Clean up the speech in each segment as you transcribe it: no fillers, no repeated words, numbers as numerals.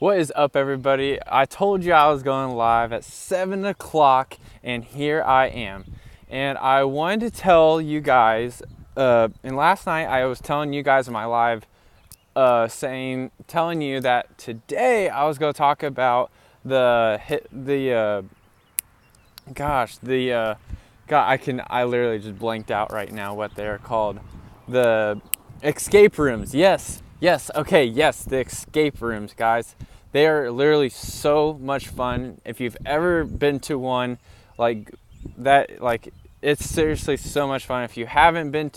What is up, everybody? I told you I was going live at 7 o'clock, and here I am. And I wanted to tell you guys, and last night I was telling you guys in my live, telling you that today I was going to talk about I literally just blanked out right now what they're called. The escape rooms. Yes, the escape rooms, guys. They are literally so much fun. If you've ever been to one, it's seriously so much fun. If you haven't been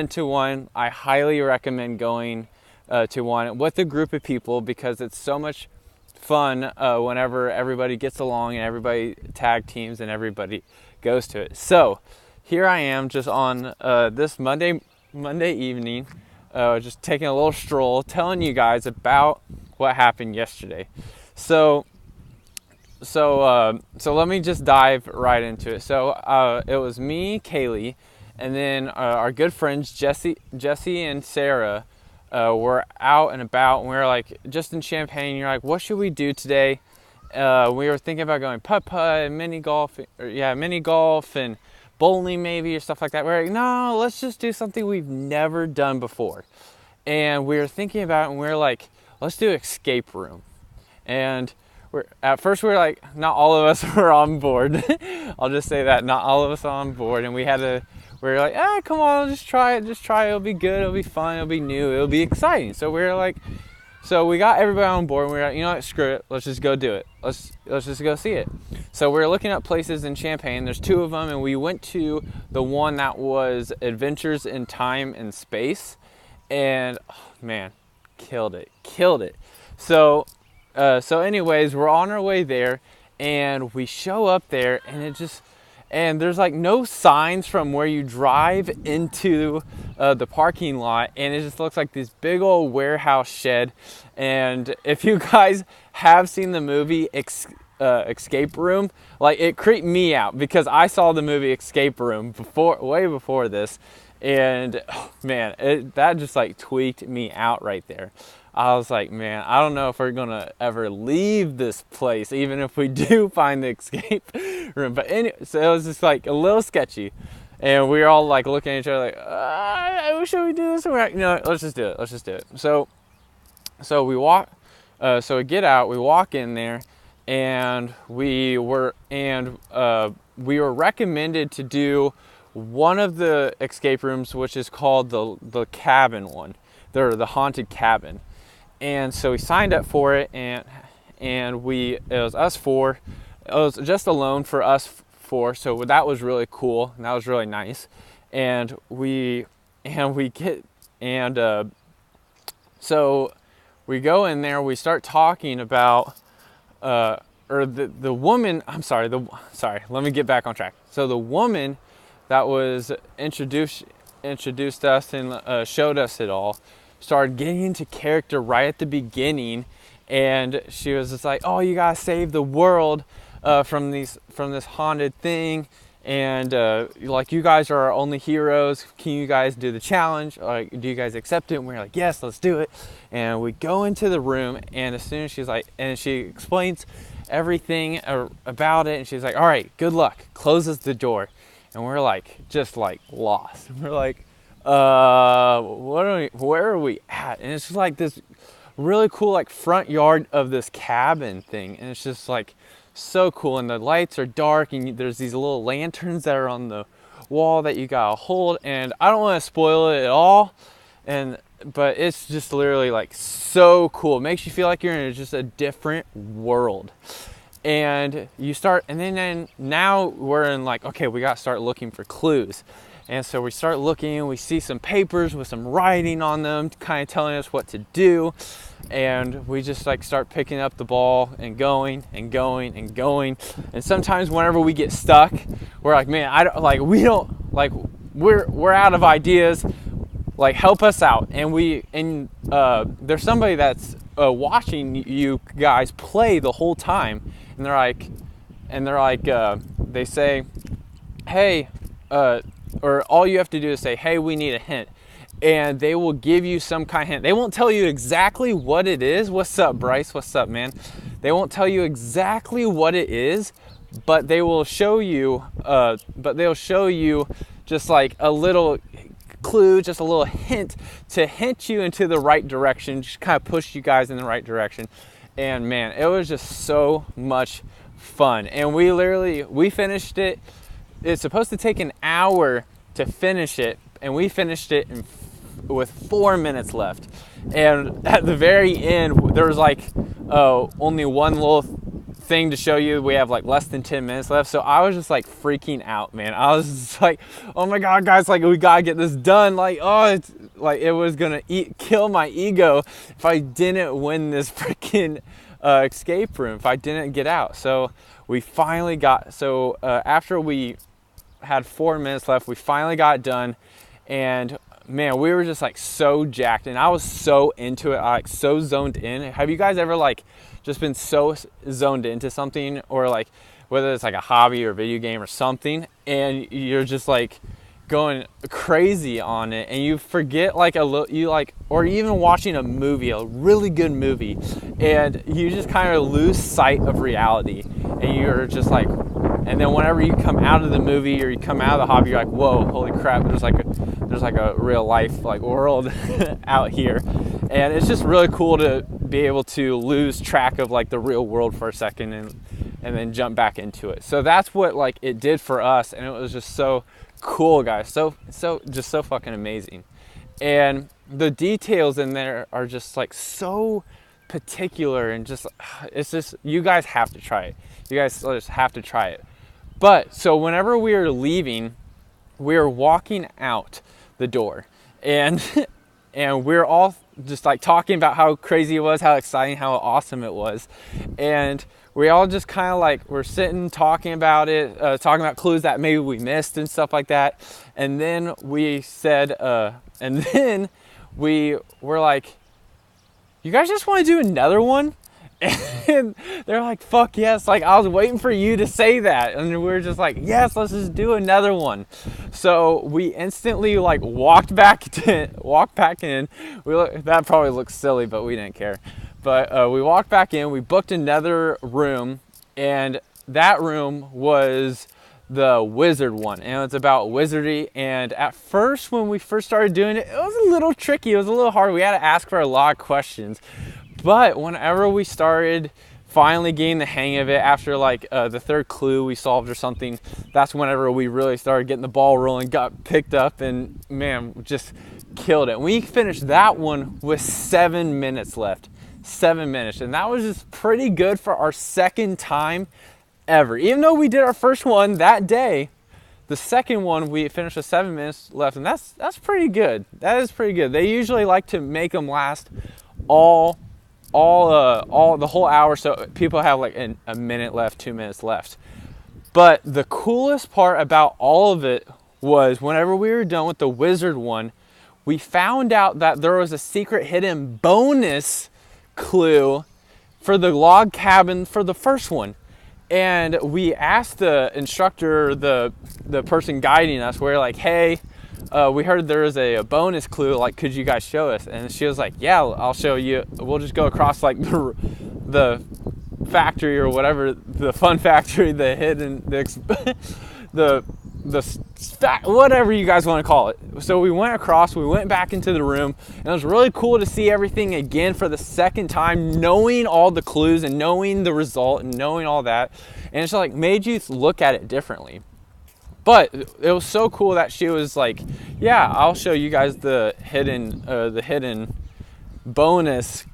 to one, I highly recommend going to one with a group of people, because it's so much fun whenever everybody gets along and everybody tag teams and everybody goes to it. So here I am, just on this Monday evening, just taking a little stroll, telling you guys about what happened yesterday. So let me just dive right into it. So it was me, Kaylee, and then our good friends Jesse and Sarah were out and about, and we were like just in Champaign. You're like, what should we do today? We were thinking about going putt-putt and mini golf and bowling maybe, or stuff like that. We're like, no, let's just do something we've never done before. And we were thinking about it, and we were like, let's do escape room. And at first we were like, not all of us were on board. I'll just say that, not all of us on board. And we were like, come on, just try it. It'll be good. It'll be fun. It'll be new. It'll be exciting. So we were like, so we got everybody on board, and we were like, you know what, screw it. Let's just go do it. Let's just go see it. So we were looking at places in Champaign. There's 2 of them, and we went to the one that was Adventures in Time and Space. And, oh, man, killed it. So anyways, we're on our way there, and we show up there, and there's like no signs from where you drive into the parking lot, and it just looks like this big old warehouse shed. And if you guys have seen the movie Escape Room, like, it creeped me out, because I saw the movie Escape Room way before this, and oh, man, that just like tweaked me out right there. I was like, man, I don't know if we're gonna ever leave this place, even if we do find the escape room. But anyway, so it was just like a little sketchy, and we were all like looking at each other like, should we do this? And we're like, no, let's just do it. So we get out, we walk in there, and we were recommended to do one of the escape rooms, which is called the cabin one, the haunted cabin. And so we signed up for it, and it was us 4. It was just a loan for us 4, so that was really cool, and that was really nice. So we go in there, we start talking about the woman. Let me get back on track. So the woman that was introduced us and showed us it all started getting into character right at the beginning, and she was just like, oh, you gotta save the world from this haunted thing, and like, you guys are our only heroes. Can you guys do the challenge? Like, do you guys accept it? And we're like, yes, let's do it. And we go into the room, and as soon as she explains everything about it, and she's like, all right, good luck, closes the door. And we're like, just like lost. We're like, where are we at? And it's just like this really cool, like, front yard of this cabin thing. And it's just like so cool. And the lights are dark, and there's these little lanterns that are on the wall that you gotta hold. And I don't want to spoil it at all. But it's just literally like so cool. It makes you feel like you're in just a different world. And then now we're in like, okay, we got to start looking for clues. And so we start looking, and we see some papers with some writing on them, kind of telling us what to do. And we just like start picking up the ball and going. And sometimes whenever we get stuck, we're like, man, we're out of ideas. Like, help us out. And there's somebody that's watching you guys play the whole time, and they say, hey, or all you have to do is say, hey, we need a hint. and they will give you some kind of hint. They won't tell you exactly what it is. What's up, Bryce? What's up, man? They won't tell you exactly what it is, but they will show you. They'll show you just like a little clue, just a little hint to hint you into the right direction, just kind of push you guys in the right direction. And man, it was just so much fun. And we finished it. It's supposed to take an hour to finish it, and we finished it with 4 minutes left. And at the very end, there was like only one little thing to show you. We have like less than 10 minutes left. So I was just like freaking out, man. I was just like, oh my God, guys, like we gotta get this done. Like, oh, it's like it was gonna kill my ego if I didn't win this freaking escape room, if I didn't get out. So we finally got, after we had 4 minutes left, we finally got done. And man, we were just like so jacked, and I was so into it, like so zoned in. Have you guys ever like just been so zoned into something, or like whether it's like a hobby or video game or something, and you're just like going crazy on it, and you forget like or even watching a movie, a really good movie, and you just kind of lose sight of reality, and you're just like, and then whenever you come out of the movie or you come out of the hobby, you're like, whoa, holy crap, there's like a real life like world out here. And it's just really cool to be able to lose track of like the real world for a second and then jump back into it. So that's what like it did for us, and it was just so cool, guys. So just so fucking amazing. And the details in there are just like so particular, and just it's just, you guys have to try it. You guys just have to try it. But so whenever we were leaving, we were walking out the door, and we're all just like talking about how crazy it was, how exciting, how awesome it was. And we all just kind of like, we're sitting talking about it, talking about clues that maybe we missed and stuff like that. And then we said, and then we were like, you guys just want to do another one? And they're like, fuck yes. Like, I was waiting for you to say that. And we were just like, yes, let's just do another one. So we instantly like walked back in. That probably looks silly, but we didn't care. But we walked back in, we booked another room, and that room was the wizard one, and it's about wizardry. And at first, when we first started doing it, it was a little tricky, it was a little hard. We had to ask for a lot of questions. But whenever we started finally getting the hang of it, after like the third clue we solved or something, that's whenever we really started getting the ball rolling, got picked up, and man, just killed it. We finished that one with 7 minutes left. 7 minutes, and that was just pretty good for our second time ever. Even though we did our first one that day, the second one we finished with 7 minutes left, and that's pretty good. That is pretty good. They usually like to make them last all the whole hour, so people have like a minute left, 2 minutes left. But the coolest part about all of it was whenever we were done with the wizard one, we found out that there was a secret hidden bonus clue for the log cabin for the first one. And we asked the instructor, the person guiding us, we're like, hey, we heard there was a bonus clue, like, could you guys show us? And she was like, yeah, I'll show you. We'll just go across like the factory or whatever, the fun factory, the hidden, whatever you guys want to call it. So we went across, we went back into the room, and it was really cool to see everything again for the second time, knowing all the clues and knowing the result and knowing all that. And it's like made you look at it differently. But it was so cool that she was like, yeah, I'll show you guys the hidden bonus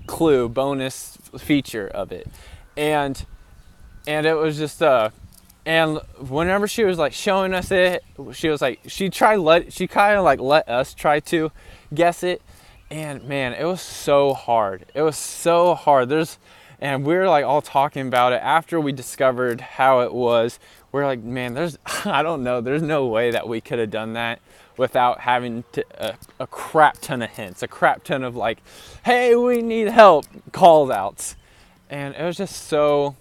clue, bonus feature of it. And it was just and whenever she was like showing us it, she was like, she kind of like let us try to guess it. And man, it was so hard. It was so hard. And we were like all talking about it after we discovered how it was. We're like, man, I don't know, there's no way that we could have done that without having a crap ton of hints, a crap ton of like, hey, we need help, calls outs. And it was just so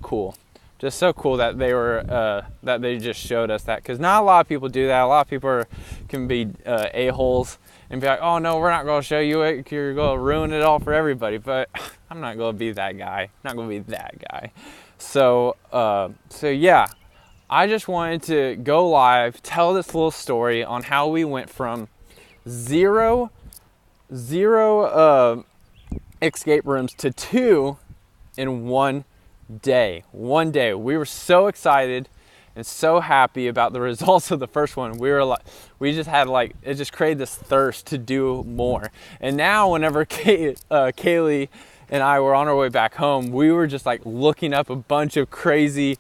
cool. just so cool that they were that they just showed us that, because not a lot of people do that. A lot of people can be a-holes and be like, oh no, we're not going to show you it, you're going to ruin it all for everybody. But I'm not going to be that guy. I'm not going to be that guy. So yeah, I just wanted to go live, tell this little story on how we went from zero escape rooms to 2 in one day. We were so excited and so happy about the results of the first one. We just had it just created this thirst to do more. And now whenever Kaylee and I were on our way back home, we were just looking up a bunch of crazy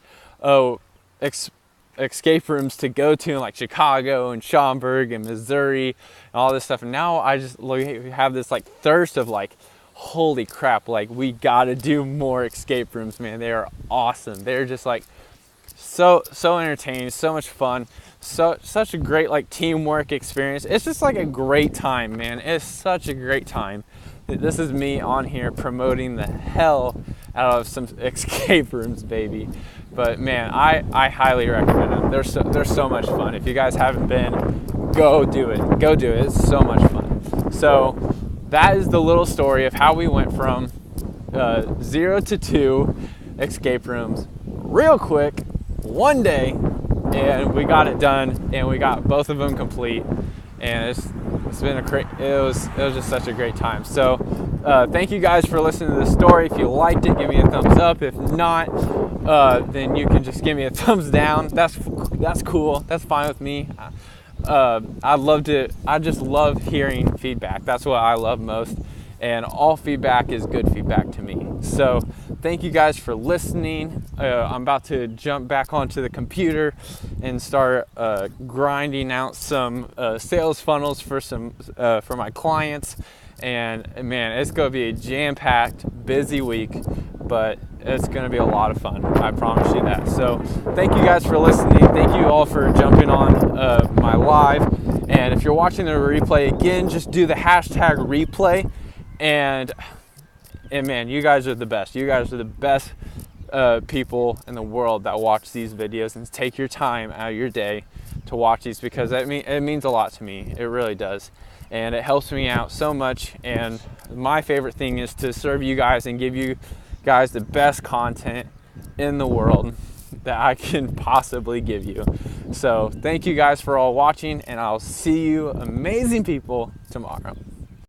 escape rooms to go to in Chicago and Schaumburg and Missouri and all this stuff. And now I just have this thirst of holy crap, we gotta do more escape rooms, man. They are awesome. They're just so entertaining, so much fun, such a great teamwork experience. It's just a great time, man. It's such a great time. This is me on here promoting the hell out of some escape rooms, baby. But man, I highly recommend them. They're so much fun. If you guys haven't been, go do it. It's so much fun. So that is the little story of how we went from 0 to 2 escape rooms real quick, one day, and we got it done, and we got both of them complete. And it's been it was just such a great time. So thank you guys for listening to this story. If you liked it, give me a thumbs up. If not, then you can just give me a thumbs down. That's cool. That's fine with me. I just love hearing feedback. That's what I love most, and all feedback is good feedback to me. So thank you guys for listening. I'm about to jump back onto the computer and start grinding out some sales funnels for my clients. And man, it's going to be a jam-packed, busy week, but it's going to be a lot of fun. I promise you that. So thank you guys for listening. Thank you all for jumping on my live. And if you're watching the replay again, just do the hashtag replay. And man, you guys are the best. You guys are the best people in the world that watch these videos and take your time out of your day to watch these, because it means a lot to me. It really does. And it helps me out so much. And my favorite thing is to serve you guys and give you guys the best content in the world that I can possibly give you. So thank you guys for all watching, and I'll see you amazing people tomorrow.